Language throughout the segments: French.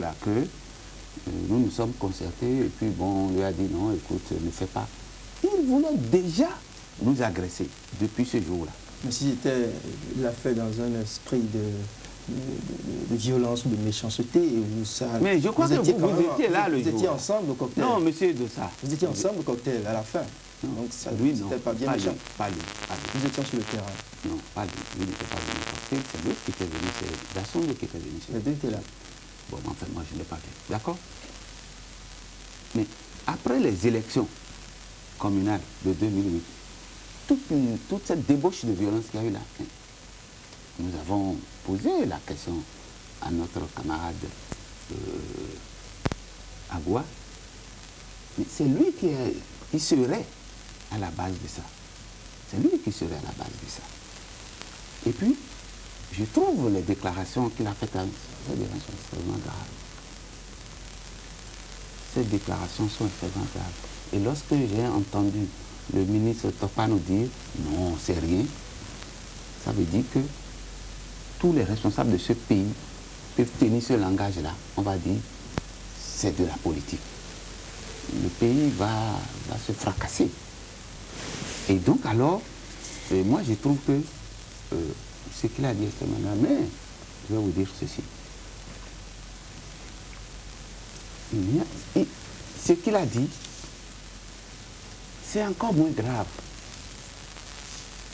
là que nous nous sommes concertés et puis bon, on lui a dit non, écoute, ne fais pas. Il voulait déjà nous agresser depuis ce jour-là. Mais si il l'a fait dans un esprit de violence ou de méchanceté, et vous, ça, mais je crois que vous étiez là le jour. Vous étiez ensemble au cocktail. Non, monsieur Dossa. Vous étiez ensemble au cocktail à la fin. Non. Donc ça n'était pas bien méchant. Pas lui. Vous étiez sur le terrain. Non, pas lui. Lui n'était pas venu au cocktail. C'est l'autre qui était venu. C'est Dasson qui était venu. Les deux étaient là. Bon, enfin, moi, je ne l'ai pas fait. D'accord? Mais après les élections communales de 2008, toute cette débauche de violence qu'il y a eu là, nous avons posé la question à notre camarade Agua. Mais c'est lui qui serait à la base de ça. C'est lui qui serait à la base de ça. Et puis, je trouve les déclarations qu'il a faites à nous extrêmement graves. Ces déclarations sont extrêmement graves. Et lorsque j'ai entendu le ministre Topa nous dire non, c'est rien, ça veut dire que tous les responsables de ce pays peuvent tenir ce langage-là. On va dire c'est de la politique. Le pays va se fracasser. Et donc alors, moi je trouve que ce qu'il a dit est maintenant, mais je vais vous dire ceci. Ce qu'il a dit, c'est encore moins grave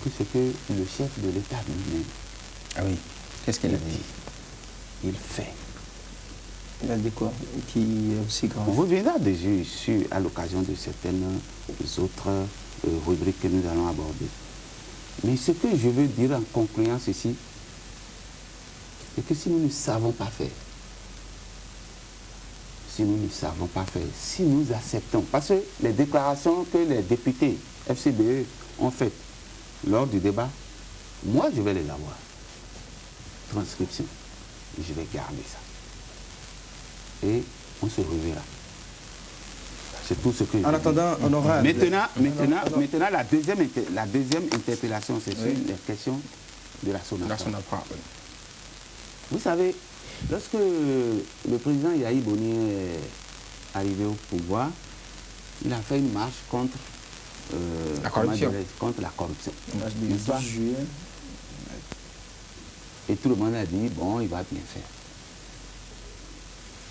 que ce que le chef de l'État lui-même. Ah oui, qu'est-ce qu'il a dit? Il fait. Il a dit quoi qui est aussi grave? On reviendra déjà à l'occasion de certaines autres rubriques que nous allons aborder. Mais ce que je veux dire en concluant ceci, c'est que si nous ne savons pas faire, si nous acceptons, parce que les déclarations que les députés FCDE ont faites lors du débat, moi je vais les avoir. Transcription. Je vais garder ça. Et on se reverra. C'est tout ce que en attendant, honorable. Maintenant, la deuxième interpellation, c'est sur la question de la SONAPRA. Vous savez, lorsque le président Yahi Boni est arrivé au pouvoir, il a fait une marche contre la corruption. Le 12 juillet. Et tout le monde a dit, bon, il va bien faire.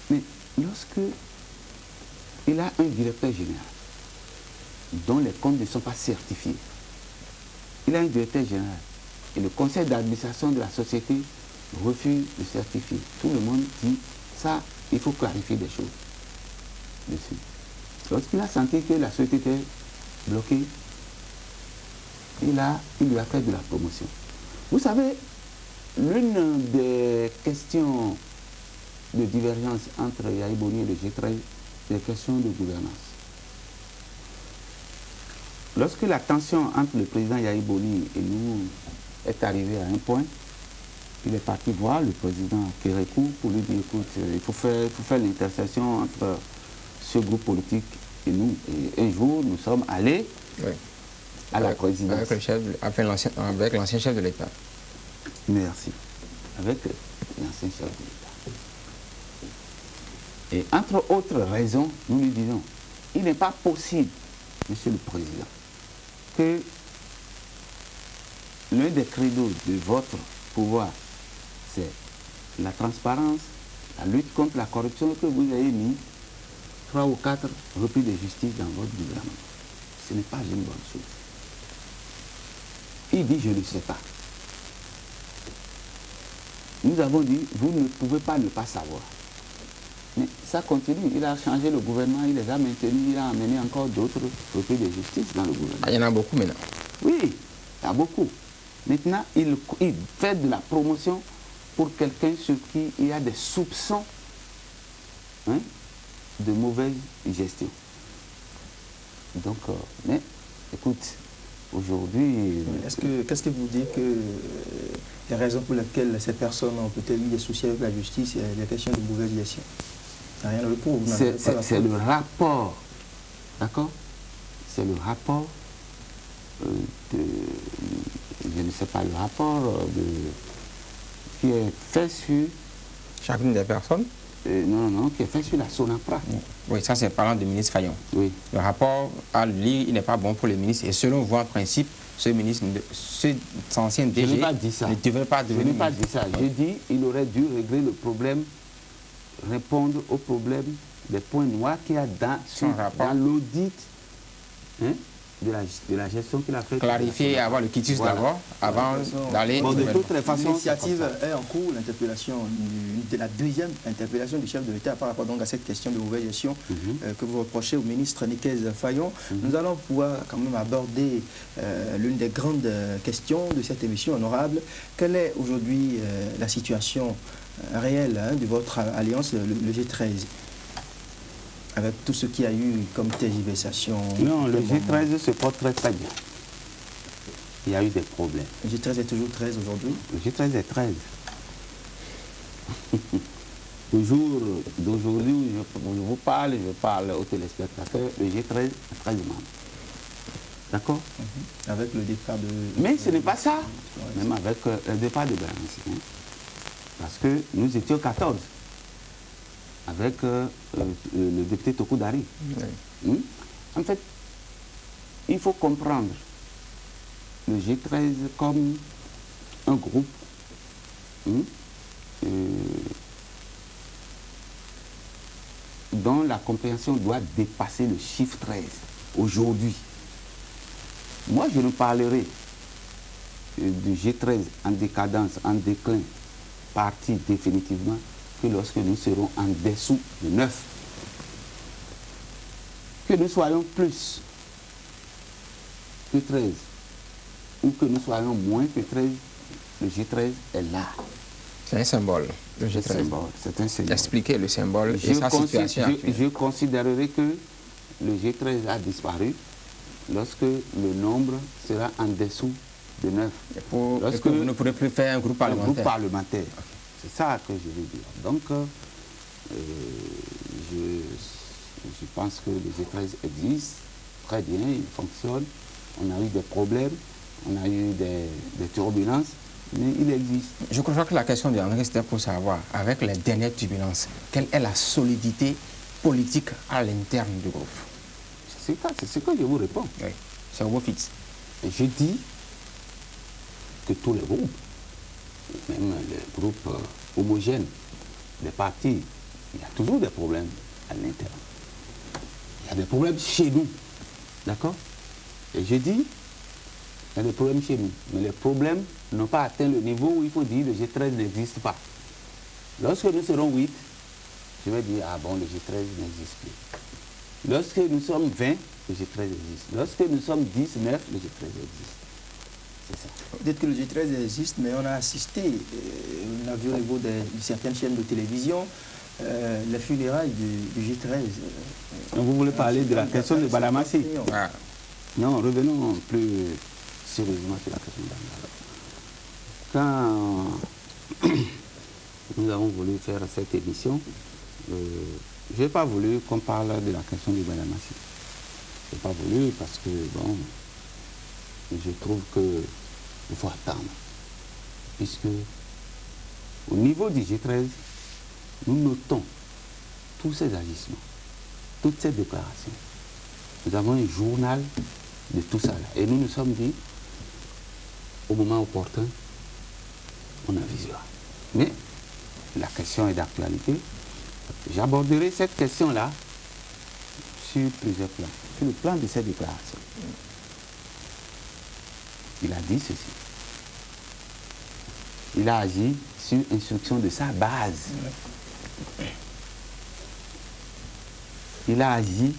Mais lorsque il a un directeur général dont les comptes ne sont pas certifiés, il a un directeur général et le conseil d'administration de la société refuse de certifier. Tout le monde dit, ça, il faut clarifier des choses dessus. Lorsqu'il a senti que la société était bloquée, il lui a fait de la promotion. Vous savez, l'une des questions de divergence entre Yahi Boni et le G13, c'est la question de gouvernance. Lorsque la tension entre le président Yahi Boni et nous est arrivée à un point, il est parti voir le président Kérékou pour lui dire, écoute, il faut faire l'intercession entre ce groupe politique et nous. Et un jour, nous sommes allés à la présidence. Avec l'ancien chef de l'État. Merci. Avec l'ancien chef de l'État. Et entre autres raisons, nous lui disons, il n'est pas possible, Monsieur le Président, que l'un des credos de votre pouvoir, c'est la transparence, la lutte contre la corruption, que vous avez mis 3 ou 4 repris de justice dans votre gouvernement. Ce n'est pas une bonne chose. Il dit, je ne sais pas. Nous avons dit, vous ne pouvez pas ne pas savoir. Mais ça continue. Il a changé le gouvernement, il les a maintenus, il a amené encore d'autres repris de justice dans le gouvernement. Ah, il y en a beaucoup maintenant. Oui, il y a beaucoup. Maintenant, il fait de la promotion pour quelqu'un sur qui il y a des soupçons de mauvaise gestion. Donc, mais écoute, aujourd'hui... Qu'est-ce que vous dites que les raisons pour lesquelles ces personnes ont peut-être eu des soucis avec la justice et les questions de mauvaise gestion? Rien ne le prouve. C'est le rapport, d'accord? C'est le rapport je ne sais pas, le rapport qui est fait sur... Chacune des personnes? non, qui est fait sur la Sonapra. Oui, ça c'est parlant du ministre Fayon. Oui. Le rapport à lire, il n'est pas bon pour les ministres. Et selon vous, en principe, ce ministre, cet ancien DG, Je n'ai pas dit ça. ne devrait pas Je devenir n'ai pas ministre. dit ça. J'ai dit qu'il aurait dû régler le problème, répondre au problème des points noirs qu'il y a dans l'audit, hein, de la gestion qu'il a fait. Clarifier et avoir le quitus d'abord, avant d'aller... Bon, de toutes les façons, l'initiative est en cours, l'interpellation de la deuxième interpellation du chef de l'État par rapport donc à cette question de mauvaise gestion que vous reprochez au ministre Nikez Fayon. Nous allons pouvoir quand même aborder l'une des grandes questions de cette émission honorable. Quelle est aujourd'hui la situation réelle de votre alliance, le G13 ? Avec tout ce qu'il y a eu comme tergiversation. Non, le G13 se porte très très bien. Il y a eu des problèmes. Le G13 est toujours 13 aujourd'hui. Le G13 est 13. Le jour d'aujourd'hui où je vous parle, je parle aux téléspectateurs, le G13 est 13 membres. D'accord? Avec le départ de... Mais ce n'est pas ça. Même avec le départ de Balanci. Hein. Parce que nous étions 14. Avec le député Tokoudari. Oui. En fait, il faut comprendre le G13 comme un groupe dont la compréhension doit dépasser le chiffre 13 aujourd'hui. Moi, je ne parlerai du G13 en décadence, en déclin, parti définitivement, que lorsque nous serons en dessous de 9. Que nous soyons plus que 13 ou que nous soyons moins que 13, le G13 est là. C'est un symbole, le G13. C'est un symbole. Expliquez le symbole et sa situation actuelle. Je considérerai que le G13 a disparu lorsque le nombre sera en dessous de 9. Lorsque vous ne pourrez plus faire un groupe parlementaire. Un groupe parlementaire. Okay. C'est ça que je veux dire. Donc, je pense que le G13 existe très bien, il fonctionne. On a eu des problèmes, on a eu des turbulences, mais il existe. Je crois que la question de André, c'était pour savoir, avec les dernières turbulences, quelle est la solidité politique à l'interne du groupe? C'est ce que je vous réponds. Oui, c'est au mot fixe. Et je dis que tous les groupes, même les groupes homogènes, les partis, il y a toujours des problèmes à l'interne. Il y a des problèmes chez nous. D'accord? Et je dis, il y a des problèmes chez nous. Mais les problèmes n'ont pas atteint le niveau où il faut dire que le G13 n'existe pas. Lorsque nous serons 8, je vais dire, ah bon, le G13 n'existe plus. Lorsque nous sommes 20, le G13 existe. Lorsque nous sommes 10, 9, le G13 existe. C'est ça. Peut-être que le G13 existe, mais on a assisté, on a vu au niveau de certaines chaînes de télévision, les funérailles du G13. Donc vous voulez parler de la question de Badamassi? Ah. Non, revenons plus sérieusement sur la question de Badamassi. Quand nous avons voulu faire cette émission, je n'ai pas voulu qu'on parle de la question de Badamassi. Je n'ai pas voulu parce que, bon, je trouve qu'il faut attendre. Puisque au niveau du G13, nous notons tous ces agissements, toutes ces déclarations. Nous avons un journal de tout ça là. Et nous nous sommes dit, au moment opportun, on avisera. Mais la question est d'actualité. J'aborderai cette question-là sur plusieurs plans. Sur le plan de cette déclaration. Il a dit ceci. Il a agi sur instruction de sa base. Il a agi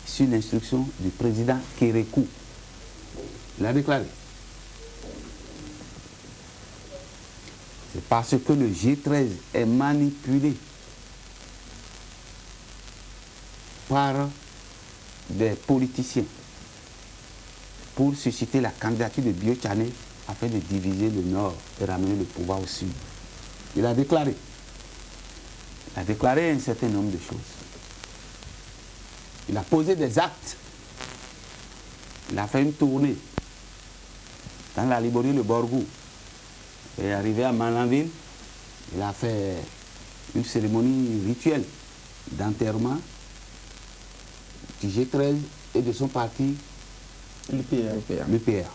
sur l'instruction du président Kérékou. Il a déclaré. C'est parce que le G13 est manipulé par des politiciens pour susciter la candidature de Bio Tchané afin de diviser le Nord et ramener le pouvoir au Sud. Il a déclaré. Il a déclaré un certain nombre de choses. Il a posé des actes. Il a fait une tournée dans la Liborie, le Borgou. Il est arrivé à Malanville. Il a fait une cérémonie rituelle d'enterrement du G13 et de son parti, l'UPR. l'UPR.